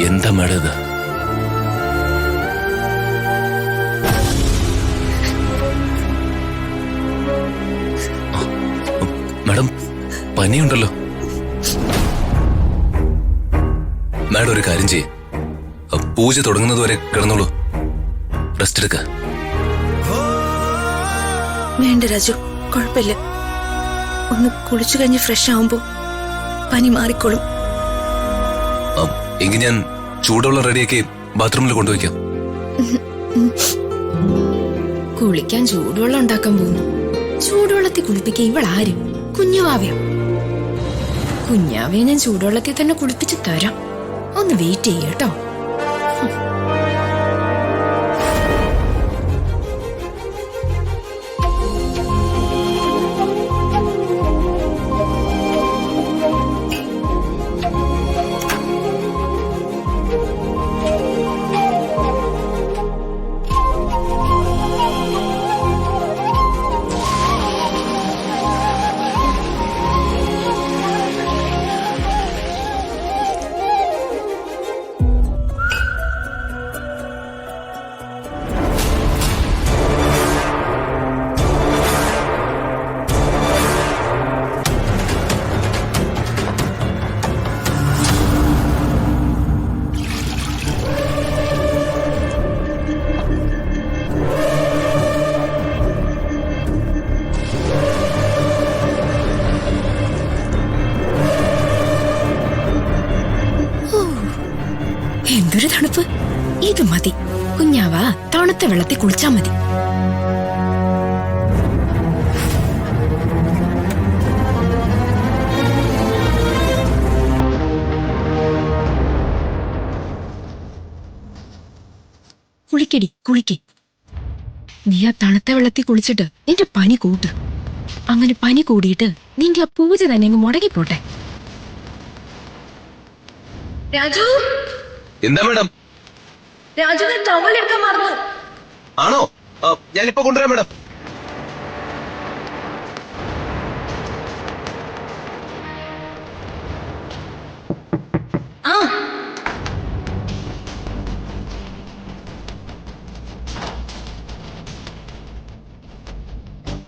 എന്താ മാഡം ഇത്? Madam പനിയുണ്ടല്ലോ. Madam ഒരു കാര്യം ചെയ്യ്, പൂജ തുടങ്ങുന്നതുവരെ കിടന്നോളൂ, റെസ്റ്റ് എടുക്ക. വേണ്ട രാജു, കുഴപ്പമില്ല. ഒന്ന് കുളിച്ചു കഴിഞ്ഞ് ഫ്രഷ് ആവുമ്പോ പനി മാറിക്കോളും. എങ്കിൽ ഞാൻ ചൂടുവെള്ളം റെഡിയാക്കി ബാത്റൂമിൽ കൊണ്ടുവയ്ക്കാം. കുളിക്കാൻ ചൂടുവെള്ളം ഉണ്ടാക്കാൻ പോകുന്നു. ചൂടുവെള്ളത്തിൽ കുളിപ്പിക്കാൻ ഇവളാരും? കുഞ്ഞുവാവയോ? കുഞ്ഞാവയെ ഞാൻ ചൂടുവെള്ളത്തിൽ തന്നെ കുളിപ്പിച്ച് തരാം. ഒന്ന് വെയിറ്റ് ചെയ്യട്ടോ. എന്തൊരു തണുപ്പ്! ഇത് മതി. കുഞ്ഞാവ തണുത്ത വെള്ളത്തിൽ കുളിച്ചാ മതി. കുളിക്കടി, കുളിക്ക്. നീ ആ തണുത്ത വെള്ളത്തിൽ കുളിച്ചിട്ട് നിന്റെ പനി കൂട്ട്. അങ്ങനെ പനി കൂടിയിട്ട് നിന്റെ ആ പൂജ തന്നെ അങ്ങ് മുടങ്ങിപ്പോട്ടെ. രാജു, എന്താ മാഡം? രാജുവിന് ടവൽ എടുക്കാൻ മറന്നു. ആണോ? ഞാനിപ്പോ കൊണ്ടുവരാം മാഡം.